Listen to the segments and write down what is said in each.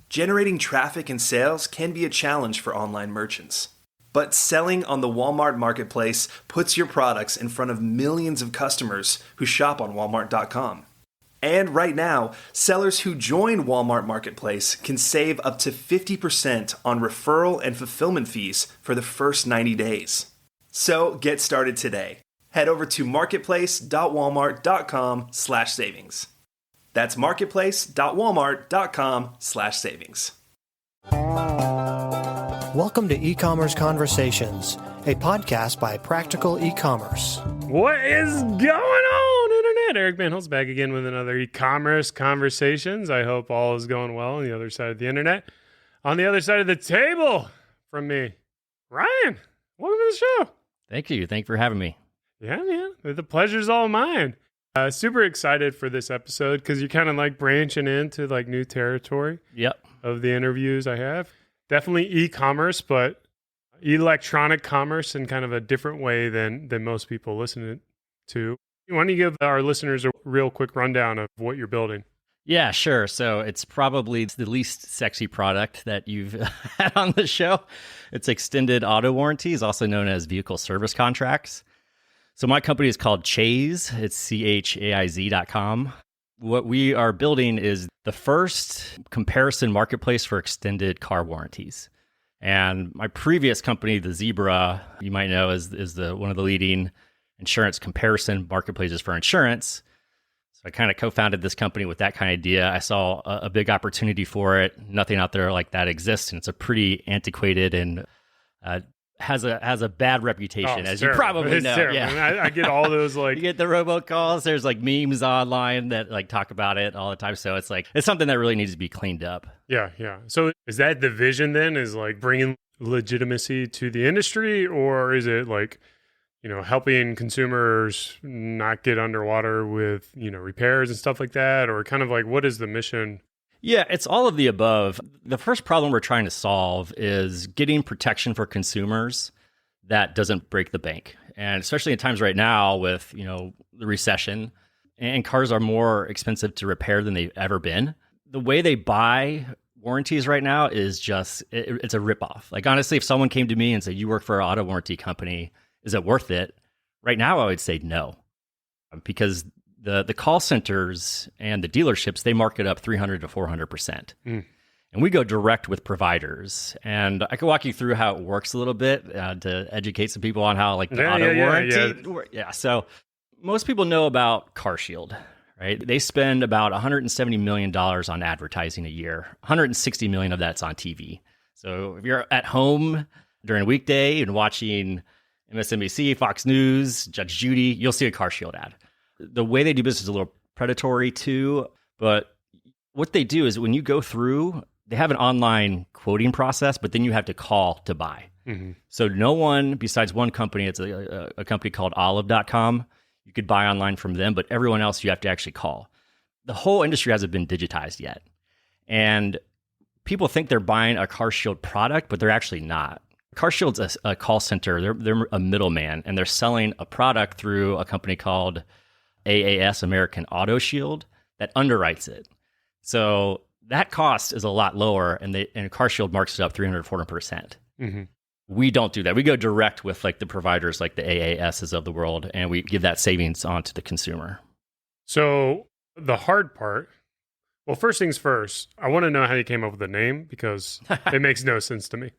Generating traffic and sales can be a challenge for online merchants. But selling on the Walmart Marketplace puts your products in front of millions of customers who shop on Walmart.com. And right now, sellers who join Walmart Marketplace can save up to 50% on referral and fulfillment fees for the first 90 days. So get started today. Head over to marketplace.walmart.com/savings. That's marketplace.walmart.com/savings. Welcome to E-Commerce Conversations, a podcast by Practical E-Commerce. What is going on, Internet? Eric Van Hult's back again with another E-Commerce Conversations. I hope all is going well on the other side of the Internet. On the other side of the table from me, Ryan, welcome to the show. Thank you. Thank you for having me. Yeah, man. The pleasure's all mine. Super excited for this episode because you're kind of like branching into like new territory. Yep. Of the interviews I have. Definitely e-commerce, but electronic commerce in kind of a different way than most people listen to. Why don't you give our listeners a real quick rundown of what you're building? Yeah, sure. So it's probably the least sexy product that you've had on the show. It's extended auto warranties, also known as vehicle service contracts. So my company is called Chaiz. It's CHAIZ.com. What we are building is the first comparison marketplace for extended car warranties. And my previous company, the Zebra, you might know, is one of the leading insurance comparison marketplaces for insurance. So I kind of co-founded this company with that kind of idea. I saw a big opportunity for it. Nothing out there like that exists, and it's a pretty antiquated and has a bad reputation, as you probably know. Terrible. Yeah. I get all those like you get the robocalls. There's like memes online that like talk about it all the time. So it's something that really needs to be cleaned up. Yeah. So is that the vision then? Is like bringing legitimacy to the industry, or is it like, helping consumers not get underwater with repairs and stuff like that, or kind of like what is the mission? Yeah, it's all of the above. The first problem we're trying to solve is getting protection for consumers that doesn't break the bank. And especially in times right now with, the recession, and cars are more expensive to repair than they've ever been. The way they buy warranties right now is just, it's a ripoff. Like honestly, if someone came to me and said, you work for an auto warranty company, is it worth it? Right now, I would say no, because the call centers and the dealerships, they mark it up 300 to 400%. And we go direct with providers. And I can walk you through how it works a little bit to educate some people on how like the auto warranty. Yeah. So most people know about CarShield, right? They spend about $170 million on advertising a year. $160 million of that's on TV. So if you're at home during a weekday and watching MSNBC, Fox News, Judge Judy, you'll see a CarShield ad. The way they do business is a little predatory too, but what they do is when you go through, they have an online quoting process, but then you have to call to buy. Mm-hmm. So no one besides one company, it's a company called olive.com. You could buy online from them, but everyone else you have to actually call. The whole industry hasn't been digitized yet. And people think they're buying a CarShield product, but they're actually not. CarShield's a call center. They're a middleman, and they're selling a product through a company called AAS, American Auto Shield, that underwrites it. So that cost is a lot lower, and CarShield marks it up 340%. Mm-hmm. We don't do that. We go direct with like the providers like the AASs of the world, and we give that savings on to the consumer. So the hard part, well, first things first, I want to know how you came up with the name because it makes no sense to me.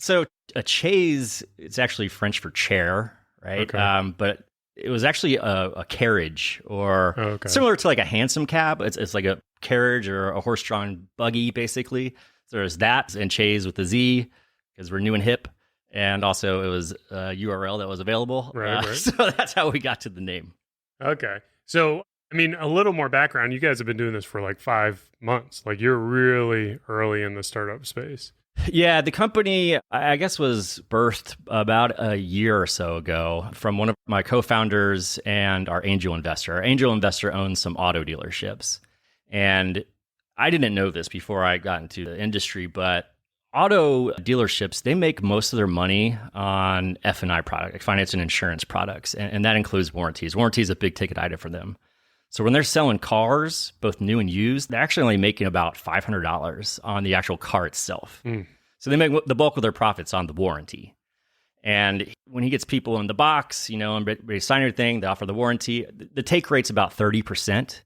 So a chaise, it's actually French for chair, right? Okay. But it was actually a carriage or similar to like a hansom cab. It's like a carriage or a horse-drawn buggy, basically. So there's that, and Chaiz with the Z because we're new and hip. And also it was a URL that was available. Right. So that's how we got to the name. Okay. So, I mean, a little more background. You guys have been doing this for like 5 months. Like you're really early in the startup space. Yeah, the company, I guess, was birthed about a year or so ago from one of my co-founders and our angel investor. Our angel investor owns some auto dealerships. And I didn't know this before I got into the industry, but auto dealerships, they make most of their money on F&I product, like finance and insurance products. And that includes warranties. Warranty is a big ticket item for them. So when they're selling cars, both new and used, they're actually only making about $500 on the actual car itself. So they make the bulk of their profits on the warranty. And when he gets people in the box, and they sign everything, they offer the warranty, the take rate's about 30%.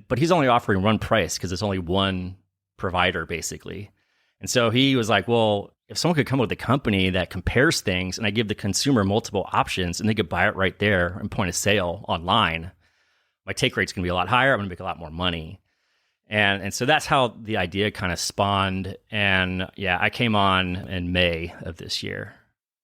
But he's only offering one price because it's only one provider, basically. And so he was like, well, if someone could come up with a company that compares things and I give the consumer multiple options and they could buy it right there and point of sale online, my take rate's going to be a lot higher. I'm going to make a lot more money. And so that's how the idea kind of spawned. And yeah, I came on in May of this year.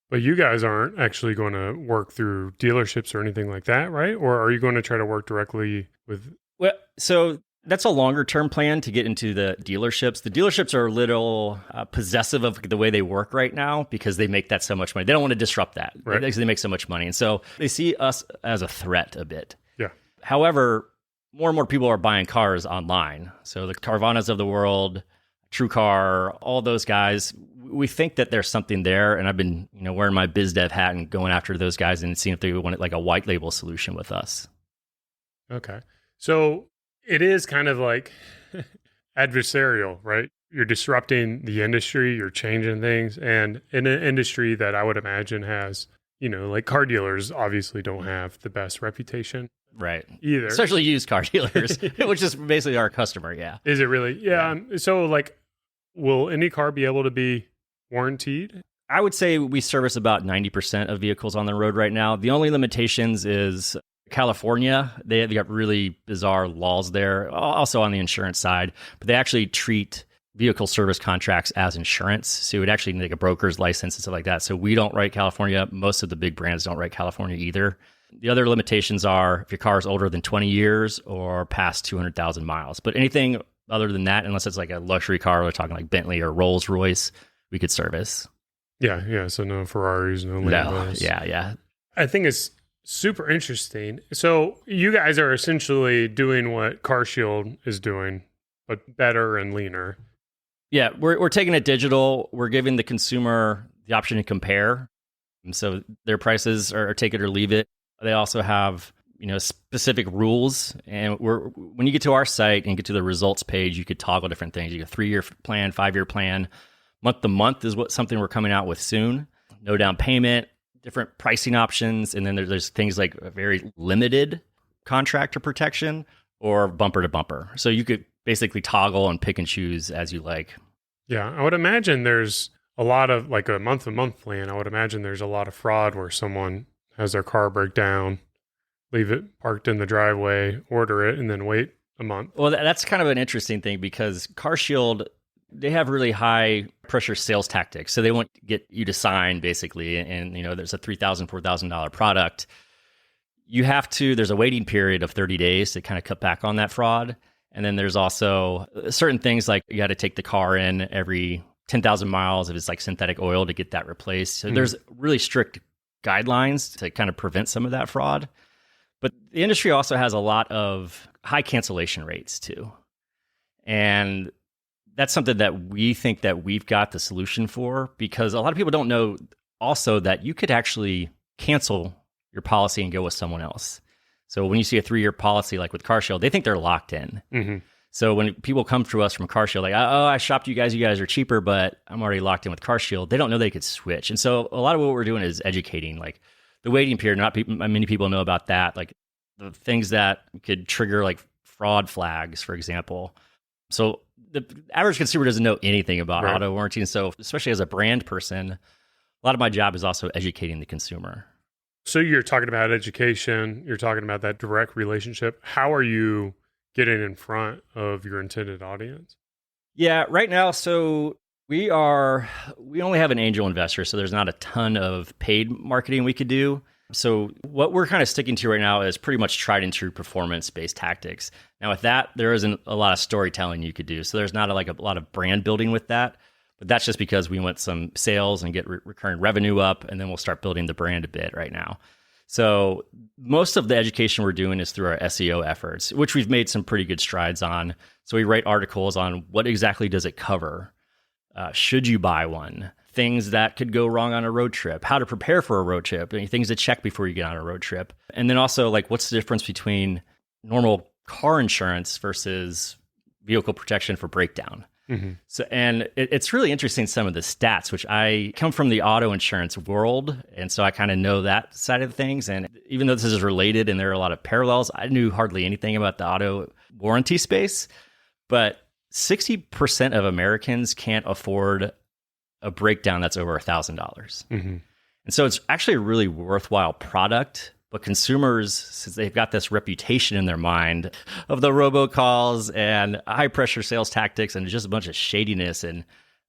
But you guys aren't actually going to work through dealerships or anything like that, right? Or are you going to try to work directly with... Well, so that's a longer term plan to get into the dealerships. The dealerships are a little possessive of the way they work right now because they make that so much money. They don't want to disrupt that because they make so much money. And so they see us as a threat a bit. Yeah. However, more and more people are buying cars online. So the Carvanas of the world, TrueCar, all those guys, we think that there's something there. And I've been, wearing my biz dev hat and going after those guys and seeing if they want like a white label solution with us. Okay. So it is kind of like adversarial, right? You're disrupting the industry, you're changing things. And in an industry that I would imagine has, like car dealers obviously don't have the best reputation. Right. Either. Especially used car dealers, which is basically our customer. Yeah. Is it really? Yeah. So like, will any car be able to be warrantied? I would say we service about 90% of vehicles on the road right now. The only limitations is California. They got really bizarre laws there, also on the insurance side, but they actually treat vehicle service contracts as insurance. So you would actually need a broker's license and stuff like that. So we don't write California. Most of the big brands don't write California either. The other limitations are if your car is older than 20 years or past 200,000 miles. But anything other than that, unless it's like a luxury car, we're talking like Bentley or Rolls Royce, we could service. Yeah. So no Ferraris, no Lambos. No. Yeah. I think it's super interesting. So you guys are essentially doing what CarShield is doing, but better and leaner. Yeah, we're taking it digital. We're giving the consumer the option to compare. And so their prices are take it or leave it. They also have, specific rules. And when you get to our site and get to the results page, you could toggle different things. You get a 3-year plan, 5-year plan. Month to month is something we're coming out with soon. No down payment, different pricing options. And then there's things like a very limited contractor protection or bumper to bumper. So you could basically toggle and pick and choose as you like. Yeah, I would imagine there's a lot of, like a month-to-month plan, I would imagine there's a lot of fraud where someone has their car break down, leave it parked in the driveway, order it, and then wait a month. Well, that's kind of an interesting thing because CarShield, they have really high pressure sales tactics. So they want to get you to sign basically. And, there's a $3,000, $4,000 product. There's a waiting period of 30 days to kind of cut back on that fraud. And then there's also certain things like you got to take the car in every 10,000 miles if it's like synthetic oil to get that replaced. So there's really strict guidelines to kind of prevent some of that fraud. But the industry also has a lot of high cancellation rates too. And that's something that we think that we've got the solution for because a lot of people don't know also that you could actually cancel your policy and go with someone else. So when you see a 3-year policy, like with CarShield, they think they're locked in. Mm-hmm. So when people come to us from CarShield, like, oh, I shopped you guys are cheaper, but I'm already locked in with CarShield. They don't know they could switch. And so a lot of what we're doing is educating, like the waiting period. Not many people know about that. Like the things that could trigger like fraud flags, for example. So the average consumer doesn't know anything about auto warranty. And so especially as a brand person, a lot of my job is also educating the consumer. So you're talking about education, you're talking about that direct relationship. How are you getting in front of your intended audience? Yeah, right now, so we only have an angel investor, so there's not a ton of paid marketing we could do. So what we're kind of sticking to right now is pretty much tried and true performance-based tactics. Now with that, there isn't a lot of storytelling you could do. So there's not a lot of brand building with that. But that's just because we want some sales and get recurring revenue up, and then we'll start building the brand a bit right now. So most of the education we're doing is through our SEO efforts, which we've made some pretty good strides on. So we write articles on what exactly does it cover? Should you buy one? Things that could go wrong on a road trip, how to prepare for a road trip, things to check before you get on a road trip. And then also like what's the difference between normal car insurance versus vehicle protection for breakdown. So, and it's really interesting, some of the stats, which I come from the auto insurance world. And so I kind of know that side of things. And even though this is related and there are a lot of parallels, I knew hardly anything about the auto warranty space. But 60% of Americans can't afford a breakdown that's over $1,000. And so it's actually a really worthwhile product. But consumers, since they've got this reputation in their mind of the robocalls and high pressure sales tactics and just a bunch of shadiness, and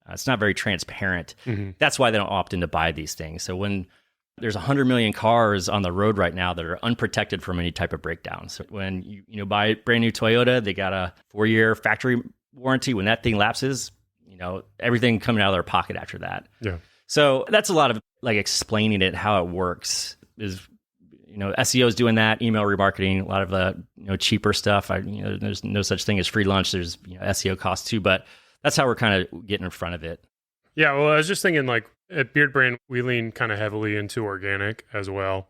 it's not very transparent, that's why they don't opt in to buy these things. So when there's 100 million cars on the road right now that are unprotected from any type of breakdown. So when you buy a brand new Toyota, they got a 4-year factory warranty. When that thing lapses, everything coming out of their pocket after that. Yeah. So that's a lot of like explaining it, how it works is, SEO is doing that, email remarketing, a lot of the cheaper stuff. There's no such thing as free lunch. There's SEO costs too, but that's how we're kind of getting in front of it. Yeah, well, I was just thinking, like at Beard Brand, we lean kind of heavily into organic as well.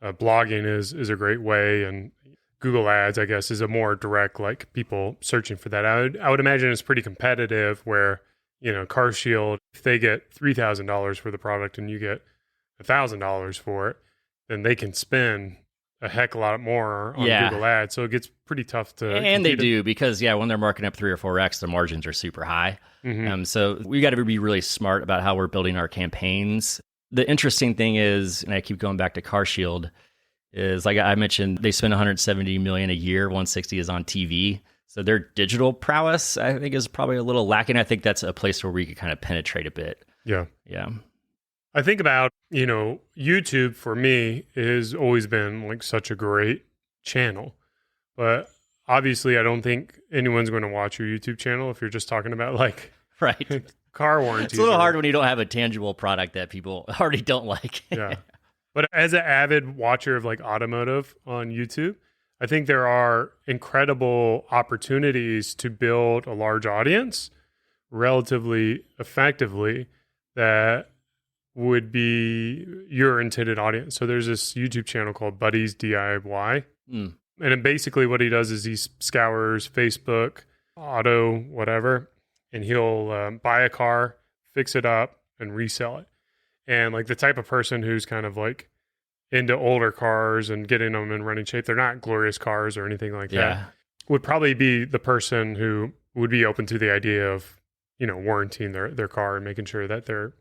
Blogging is a great way, and Google Ads, I guess, is a more direct, like people searching for that. I would imagine it's pretty competitive where, CarShield, if they get $3,000 for the product and you get $1,000 for it, then they can spend a heck a lot more on Google Ads. So it gets pretty tough to... And they do, because, when they're marking up 3 or 4X, the margins are super high. So we got to be really smart about how we're building our campaigns. The interesting thing is, and I keep going back to CarShield, is like I mentioned, they spend $170 million a year, 160 is on TV. So their digital prowess, I think, is probably a little lacking. I think that's a place where we could kind of penetrate a bit. Yeah. I think about, YouTube for me has always been like such a great channel, but obviously I don't think anyone's going to watch your YouTube channel if you're just talking about like car warranties. It's a little hard when you don't have a tangible product that people already don't like. Yeah. But as an avid watcher of like automotive on YouTube, I think there are incredible opportunities to build a large audience relatively effectively that would be your intended audience. So there's this YouTube channel called Buddy's DIY. And then basically what he does is he scours Facebook, auto, whatever, and he'll buy a car, fix it up, and resell it. And like the type of person who's kind of like into older cars and getting them in running shape, they're not glorious cars or anything like that, would probably be the person who would be open to the idea of, warranting their car and making sure that they're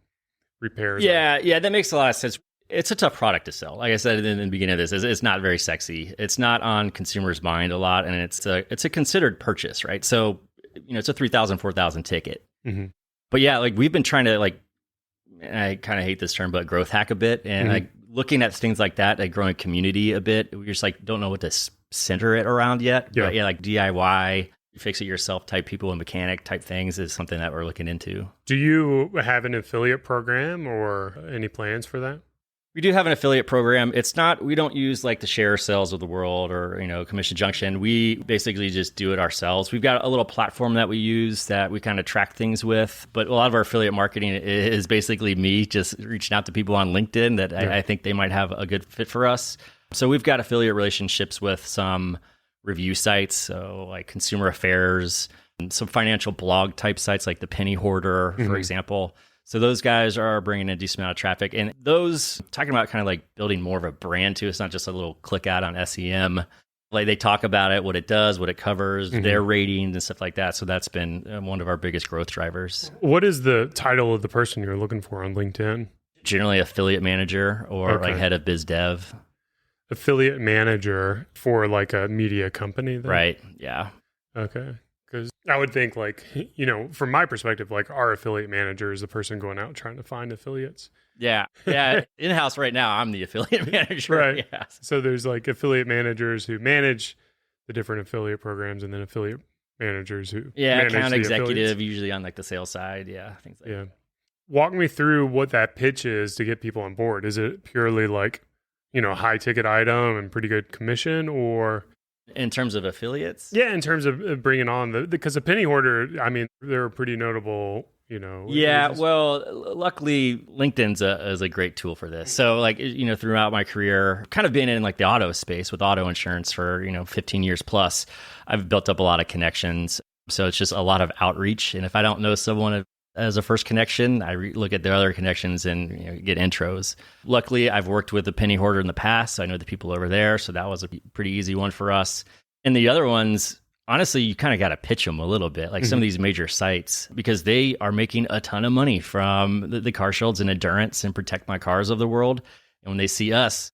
repairs. Yeah, that makes a lot of sense. It's a tough product to sell. Like I said in the beginning of this, it's not very sexy. It's not on consumers' mind a lot, and it's a considered purchase, right? So, it's a $3,000, $4,000 ticket. But yeah, like we've been trying to I kind of hate this term, but growth hack a bit, and like looking at things like that, like growing community a bit. We just like don't know what to center it around yet. Yeah. But like DIY, fix it yourself type people and mechanic type things is something that we're looking into. Do you have an affiliate program or any plans for that? We do have an affiliate program. We don't use like the share sales of the world or, Commission Junction. We basically just do it ourselves. We've got a little platform that we use that we kind of track things with, but a lot of our affiliate marketing is basically me just reaching out to people on LinkedIn that I think they might have a good fit for us. So we've got affiliate relationships with some review sites, so like Consumer Affairs, and some financial blog type sites like the Penny Hoarder, for example. So those guys are bringing in a decent amount of traffic. And those, talking about kind of like building more of a brand too, it's not just a little click out on SEM. Like they talk about it, what it does, what it covers, their ratings and stuff like that. So that's been one of our biggest growth drivers. What is the title of the person you're looking for on LinkedIn? Generally affiliate manager or like head of biz dev. Affiliate manager for like a media company then? Right, yeah. Okay. Because I would think like, from my perspective, like our affiliate manager is the person going out trying to find affiliates. Yeah. In-house right now, I'm the affiliate manager. Right. Yeah. So there's like affiliate managers who manage the different affiliate programs and then affiliate managers who manage account the executive, affiliates. Usually on like the sales side. Yeah, things like that. Walk me through what that pitch is to get people on board. Is it purely like, high ticket item and pretty good commission, or... In terms of affiliates? Yeah, in terms of bringing on because the Penny Hoarder, I mean, they're a pretty notable, Yeah, well, luckily LinkedIn's is a great tool for this. So like, throughout my career, kind of been in like the auto space with auto insurance for, 15 years plus, I've built up a lot of connections. So it's just a lot of outreach. And if I don't know someone as a first connection, I look at their other connections and get intros. Luckily, I've worked with a penny hoarder in the past. So I know the people over there. So that was a pretty easy one for us. And the other ones, honestly, you kind of got to pitch them a little bit, like some of these major sites, because they are making a ton of money from the Car Shields and Endurance and Protect My Cars of the world. And when they see us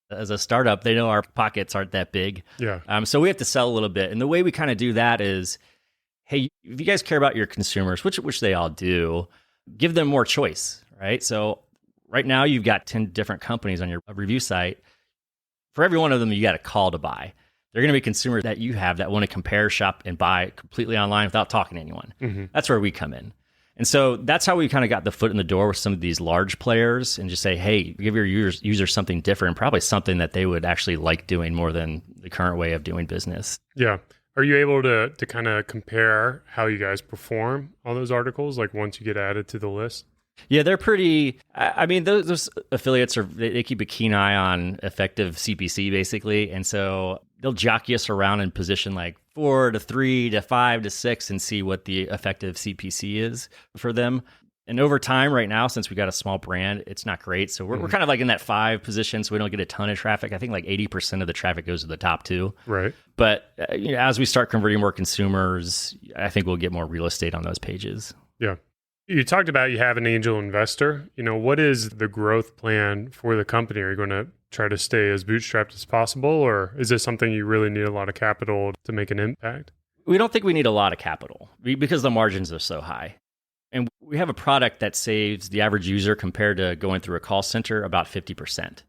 as a startup, they know our pockets aren't that big. Yeah. So we have to sell a little bit. And the way we kind of do that is, hey, if you guys care about your consumers, which they all do, give them more choice, right? So right now you've got 10 different companies on your review site. For every one of them, you got a call to buy. They're going to be consumers that you have that want to compare, shop, and buy completely online without talking to anyone. Mm-hmm. That's where we come in. And so that's how we kind of got the foot in the door with some of these large players and just say, hey, give your users something different, probably something that they would actually like doing more than the current way of doing business. Yeah. Are you able to kind of compare how you guys perform on those articles, like once you get added to the list? Yeah, they're pretty. I mean, those affiliates they keep a keen eye on effective CPC basically, and so they'll jockey us around in position like 4 to 3 to 5 to 6 and see what the effective CPC is for them. And over time, right now, since we got a small brand, it's not great. So we're kind of like in that 5 position, so we don't get a ton of traffic. I think like 80% of the traffic goes to the top 2. Right. But as we start converting more consumers, I think we'll get more real estate on those pages. Yeah. You talked about you have an angel investor. What is the growth plan for the company? Are you going to try to stay as bootstrapped as possible, or is this something you really need a lot of capital to make an impact? We don't think we need a lot of capital because the margins are so high. And we have a product that saves the average user compared to going through a call center about 50%.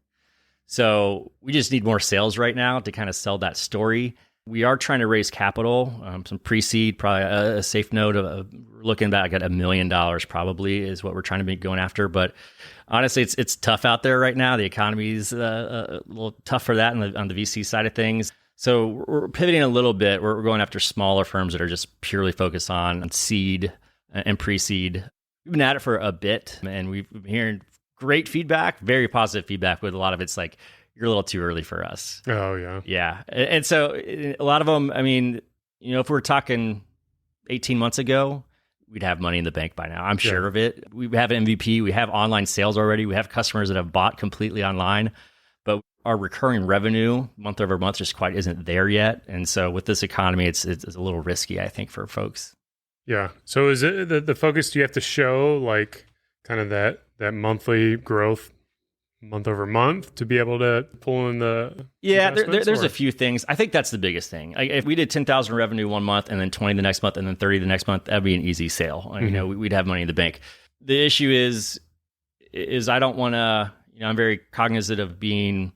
So we just need more sales right now to kind of sell that story. We are trying to raise capital, some pre-seed, probably a safe note of looking back at $1 million probably is what we're trying to be going after. But honestly, it's tough out there right now. The economy is a little tough for that on the VC side of things. So we're pivoting a little bit. We're going after smaller firms that are just purely focused on seed and pre-seed. We've been at it for a bit, and we've been hearing great feedback, very positive feedback, with a lot of it's like, you're a little too early for us. Oh, yeah. Yeah. And so a lot of them, I mean, if we're talking 18 months ago, we'd have money in the bank by now. I'm sure of it. We have an MVP. We have online sales already. We have customers that have bought completely online, but our recurring revenue month over month just quite isn't there yet. And so with this economy, it's a little risky, I think, for folks. Yeah. So is it the focus? Do you have to show like kind of that monthly growth month over month to be able to pull in the there's a few things. I think that's the biggest thing. Like if we did 10,000 revenue one month and then 20 the next month and then 30 the next month, that'd be an easy sale. Mm-hmm. We'd have money in the bank. The issue is I don't want to, I'm very cognizant of being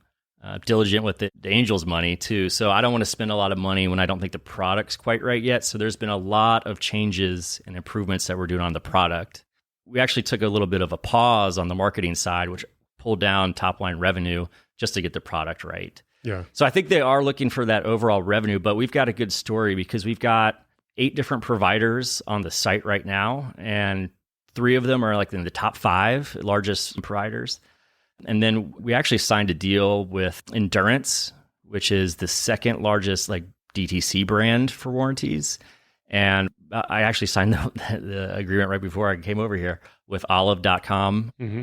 diligent with the angel's money too. So I don't want to spend a lot of money when I don't think the product's quite right yet. So there's been a lot of changes and improvements that we're doing on the product. We actually took a little bit of a pause on the marketing side, which pulled down top line revenue just to get the product right. Yeah. So I think they are looking for that overall revenue, but we've got a good story because we've got 8 different providers on the site right now, and 3 of them are like in the top 5 largest providers. And then we actually signed a deal with Endurance, which is the second largest like DTC brand for warranties. And I actually signed the agreement right before I came over here with olive.com. Mm-hmm.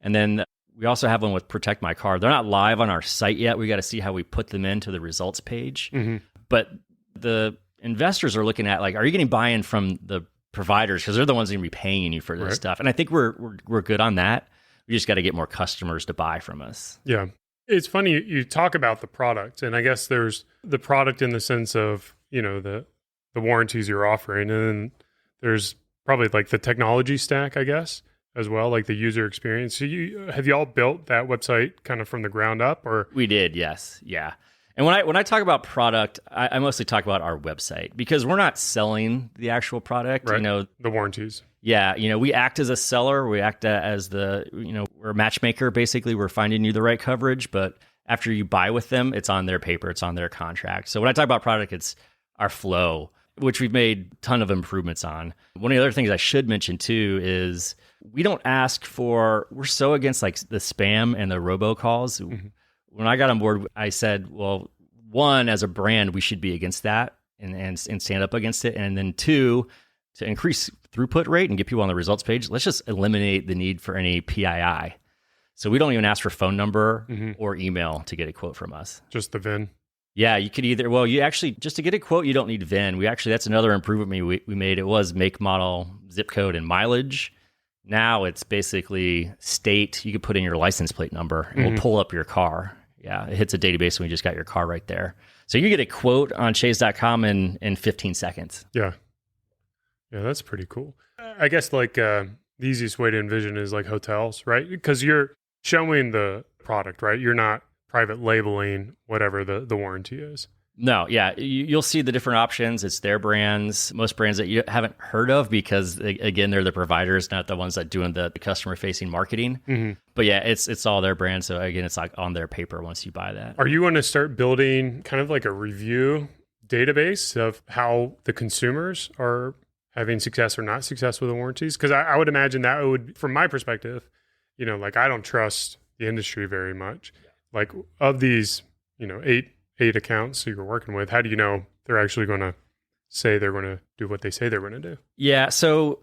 And then we also have one with Protect My Car. They're not live on our site yet. We got to see how we put them into the results page. Mm-hmm. But the investors are looking at like, are you getting buy-in from the providers? Because they're the ones going to be paying you for this stuff. And I think we're good on that. We just got to get more customers to buy from us. Yeah. It's funny, you talk about the product, and I guess there's the product in the sense of, the warranties you're offering, and then there's probably like the technology stack, I guess, as well, like the user experience. So have you all built that website kind of from the ground up, or? We did, yes. Yeah. And when I talk about product, I mostly talk about our website because we're not selling the actual product, right. The warranties. Yeah. We act as a seller. We act as we're a matchmaker. Basically, we're finding you the right coverage, but after you buy with them, it's on their paper, it's on their contract. So when I talk about product, it's our flow. which we've made a ton of improvements on. One of the other things I should mention too is we don't ask for, we're so against like the spam and the robocalls. When I got on board, I said, well, one, as a brand, we should be against that and stand up against it. And then two, to increase throughput rate and get people on the results page, let's just eliminate the need for any PII. So we don't even ask for phone number or email to get a quote from us. Just the VIN. Yeah, you could either, well, you actually, just to get a quote, you don't need VIN. That's another improvement we made. It was make, model, zip code, and mileage. Now it's basically state. You could put in your license plate number and we'll pull up your car. Yeah, it hits a database and we just got your car right there. So you get a quote on Chaiz.com in 15 seconds. Yeah. Yeah, that's pretty cool. I guess like the easiest way to envision is like hotels, right? Because you're showing the product, right? You're not private labeling whatever the warranty is. No, yeah. You'll see the different options. It's their brands, most brands that you haven't heard of because, again, they're the providers, not the ones that doing the customer-facing marketing. But yeah, it's all their brands. So again, it's like on their paper once you buy that. Are you going to start building kind of like a review database of how the consumers are having success or not success with the warranties? Because I would imagine that would, from my perspective, like I don't trust the industry very much. Like of these, eight accounts you're working with, how do you know they're actually going to say they're going to do what they say they're going to do? Yeah. So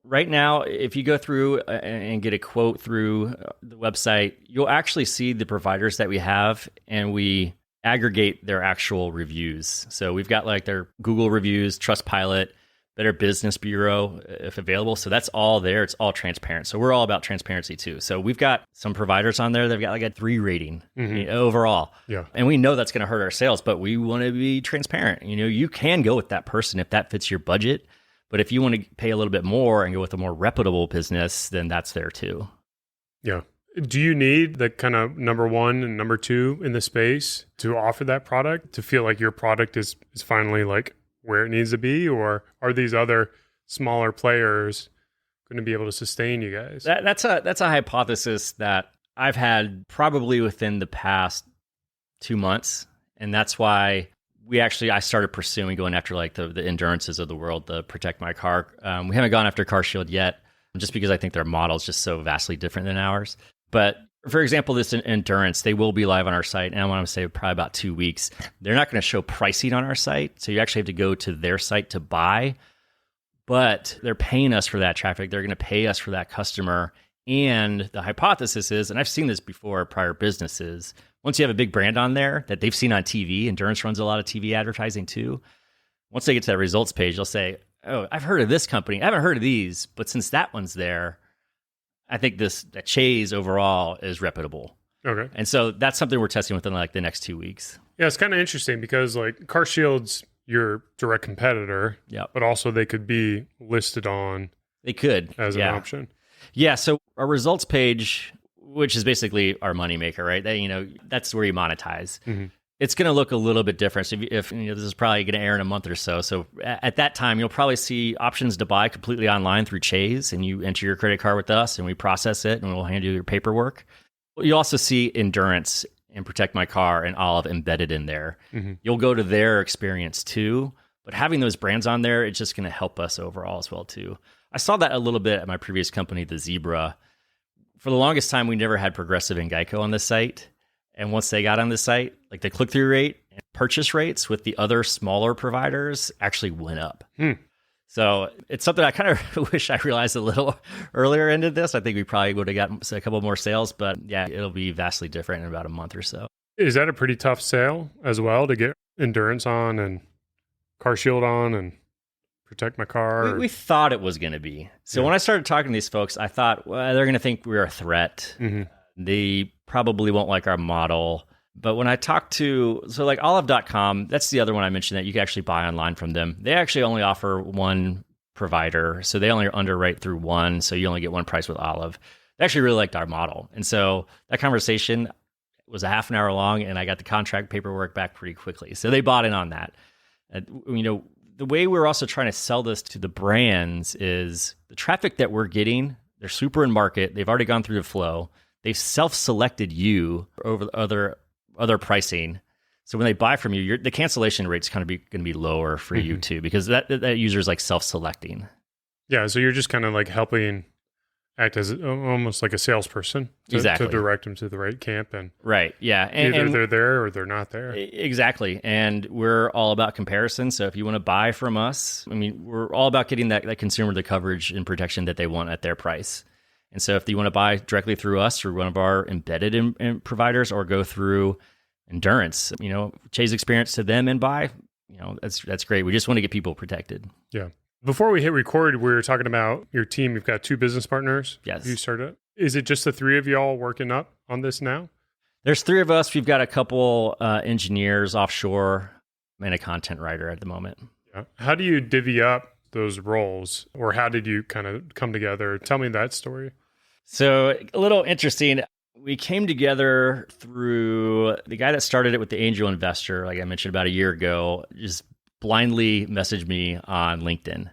right now, if you go through and get a quote through the website, you'll actually see the providers that we have and we aggregate their actual reviews. So we've got like their Google reviews, Trustpilot, Better Business Bureau, if available. So that's all there. It's all transparent. So we're all about transparency too. So we've got some providers on there. They've got like a 3 rating overall. Yeah. And we know that's going to hurt our sales, but we want to be transparent. You can go with that person if that fits your budget. But if you want to pay a little bit more and go with a more reputable business, then that's there too. Yeah. Do you need the kind of number 1 and number 2 in the space to offer that product, to feel like your product is finally like where it needs to be? Or are these other smaller players going to be able to sustain you guys? That's a hypothesis that I've had probably within the past 2 months. And that's why I started pursuing going after like the Endurances of the world, the Protect My Car. We haven't gone after CarShield yet, just because I think their model is just so vastly different than ours. But for example, this Endurance, they will be live on our site, and I want to say probably about 2 weeks. They're not going to show pricing on our site, so you actually have to go to their site to buy. But they're paying us for that traffic. They're going to pay us for that customer. And the hypothesis is, and I've seen this before at prior businesses, once you have a big brand on there that they've seen on TV, Endurance runs a lot of TV advertising too. Once they get to that results page, they'll say, oh, I've heard of this company. I haven't heard of these, but since that one's there, I think that Chaiz overall is reputable. Okay. And so that's something we're testing within like the next 2 weeks. Yeah, it's kind of interesting because like CarShield's your direct competitor, but also they could be listed on. They could as an option. Yeah. So our results page, which is basically our moneymaker, right? That's where you monetize. It's going to look a little bit different. So if this is probably going to air in a month or so. So at that time, you'll probably see options to buy completely online through Chaiz, and you enter your credit card with us, and we process it, and we'll hand you your paperwork. You'll also see Endurance and Protect My Car and Olive embedded in there. You'll go to their experience too, but having those brands on there, it's just going to help us overall as well too. I saw that a little bit at my previous company, the Zebra. For the longest time, we never had Progressive and Geico on the site. And once they got on the site, like the click-through rate and purchase rates with the other smaller providers actually went up. So it's something I kind of wish I realized a little earlier into this. I think we probably would have gotten a couple more sales, but yeah, it'll be vastly different in about a month or so. Is that a pretty tough sale as well to get Endurance on and CarShield on and Protect My Car? We thought it was going to be. So when I started talking to these folks, I thought, well, they're going to think we're a threat. They probably won't like our model. But when I talked to, so like olive.com, that's the other one I mentioned that you can actually buy online from them. They actually only offer one provider. So they only underwrite through one. So you only get one price with Olive. They actually really liked our model. And so that conversation was a half an hour long, and I got the contract paperwork back pretty quickly. So they bought in on that. The way we're also trying to sell this to the brands is the traffic that we're getting, they're super in market. They've already gone through the flow. They've self-selected you over other pricing. So when they buy from you, the cancellation rate's kind of going to be lower for you too, because that user is like self-selecting. Yeah, so you're just kind of like helping act as almost like a salesperson to direct them to the right camp. And right, yeah. Either they're there or they're not there. Exactly. And we're all about comparison. So if you want to buy from us, I mean, we're all about getting that consumer the coverage and protection that they want at their price. And so if you want to buy directly through us or one of our embedded providers, or go through Endurance, Chaiz experience to them and buy, that's great. We just want to get people protected. Yeah. Before we hit record, we were talking about your team. You've got 2 business partners. Yes. You started. Is it just the 3 of y'all working up on this now? There's 3 of us. We've got a couple engineers offshore and a content writer at the moment. Yeah. How do you divvy up those roles, or how did you kind of come together? Tell me that story. So a little interesting. We came together through the guy that started it with the angel investor, like I mentioned about a year ago, just blindly messaged me on LinkedIn.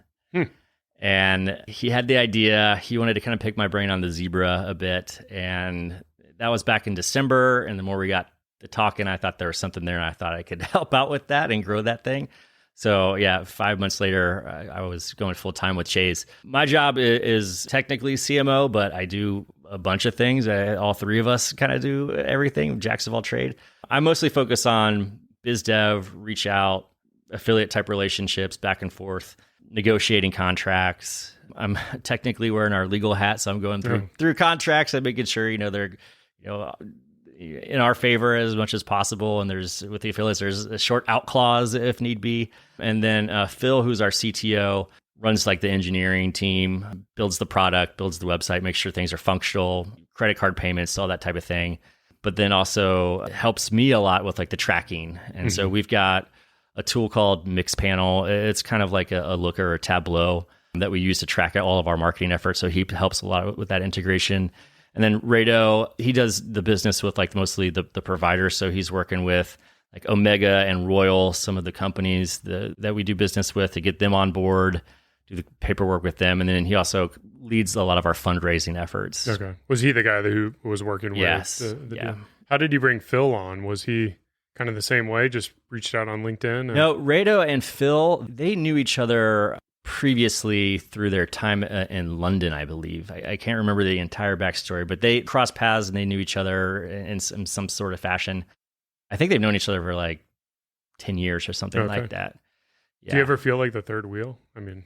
And he had the idea. He wanted to kind of pick my brain on the Zebra a bit. And that was back in December. And the more we got to talking, I thought there was something there, and I thought I could help out with that and grow that thing. So yeah, 5 months later, I was going full time with Chaiz. My job is technically CMO, but I do a bunch of things. All 3 of us kind of do everything, jacks of all trade. I mostly focus on biz dev, reach out, affiliate type relationships, back and forth, negotiating contracts. I'm technically wearing our legal hat, so I'm going through contracts and making sure they're in our favor as much as possible. And with the affiliates, there's a short out clause if need be. And then Phil, who's our CTO, runs like the engineering team, builds the product, builds the website, makes sure things are functional, credit card payments, all that type of thing. But then also helps me a lot with like the tracking. And so we've got a tool called Mixpanel. It's kind of like a Looker or Tableau that we use to track all of our marketing efforts. So he helps a lot with that integration. And then Rado, he does the business with like mostly the providers. So he's working with like Omega and Royal, some of the companies that we do business with, to get them on board, do the paperwork with them. And then he also leads a lot of our fundraising efforts. Okay. Was he the guy who was working with? Yes. Yeah. How did you bring Phil on? Was he kind of the same way, just reached out on LinkedIn? No, Rado and Phil, they knew each other previously through their time in London, I believe. I can't remember the entire backstory, but they crossed paths and they knew each other in some sort of fashion. I think they've known each other for like 10 years or something like that. Yeah. Do you ever feel like the third wheel? I mean,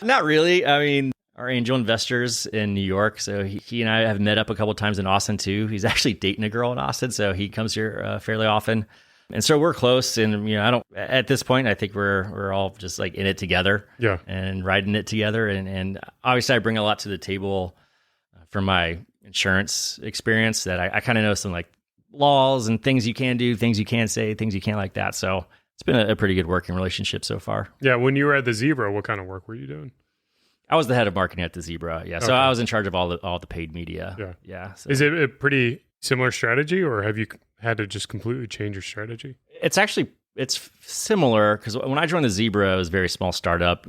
not really. I mean, our angel investors in New York. So he and I have met up a couple of times in Austin too. He's actually dating a girl in Austin, so he comes here fairly often. And so we're close, and at this point, I think we're all just like in it together, and riding it together. And obviously, I bring a lot to the table from my insurance experience that I kind of know some like laws and things you can do, things you can't say, things you can't like that. So it's been a pretty good working relationship so far. Yeah. When you were at the Zebra, what kind of work were you doing? I was the head of marketing at the Zebra. Yeah, so I was in charge of all the paid media. Yeah. So. Is it a pretty similar strategy, or have you had to just completely change your strategy? It's similar, because when I joined the Zebra, it was a very small startup,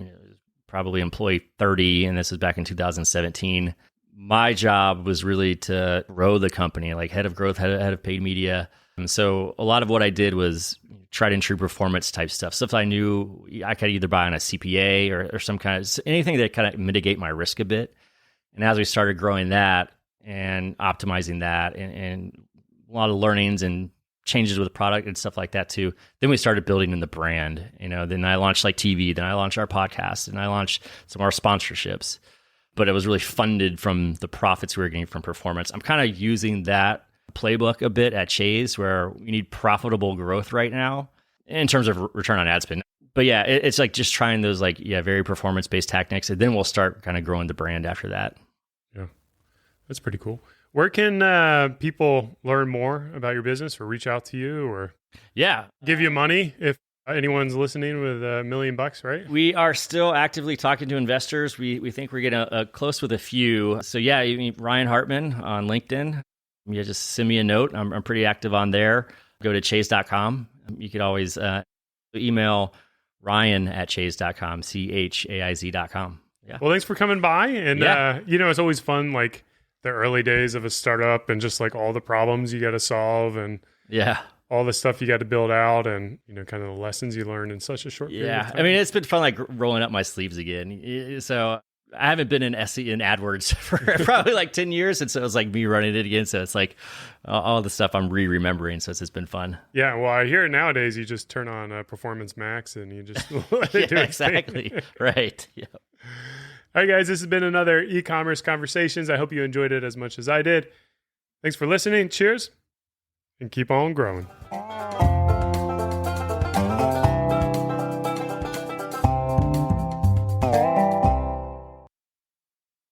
probably employee 30, and this is back in 2017. My job was really to grow the company, like head of growth, head of paid media. And so a lot of what I did was tried and true performance type stuff I knew I could either buy on a CPA or some kind of anything that kind of mitigate my risk a bit. And as we started growing that and optimizing that and a lot of learnings and changes with the product and stuff like that too, then we started building in the brand. Then I launched like TV, then I launched our podcast, and I launched some of our sponsorships. But it was really funded from the profits we were getting from performance. I'm kind of using that playbook a bit at Chaiz, where we need profitable growth right now in terms of return on ad spend. But yeah, it's like just trying those very performance-based tactics, and then we'll start kind of growing the brand after that. Yeah, that's pretty cool. Where can people learn more about your business or reach out to you or give you money if anyone's listening with $1 million, right? We are still actively talking to investors. We think we're getting close with a few. So yeah, you mean Ryan Hartman on LinkedIn. Yeah, just send me a note. I'm pretty active on there. Go to chaiz.com. You could always email Ryan@chaiz.com, CHAIZ.com. Yeah. Well, thanks for coming by. And, it's always fun, like the early days of a startup and just like all the problems you got to solve. And all the stuff you got to build out and, kind of the lessons you learned in such a short period of time. I mean, it's been fun, like rolling up my sleeves again. So I haven't been in SE in AdWords for probably like 10 years. And so it was like me running it again. So it's like all the stuff I'm remembering. So it's been fun. Yeah. Well, I hear nowadays you just turn on Performance Max and you just let it do its exactly. thing. Right. Yeah. All right, guys, this has been another e-commerce conversations. I hope you enjoyed it as much as I did. Thanks for listening. Cheers and keep on growing.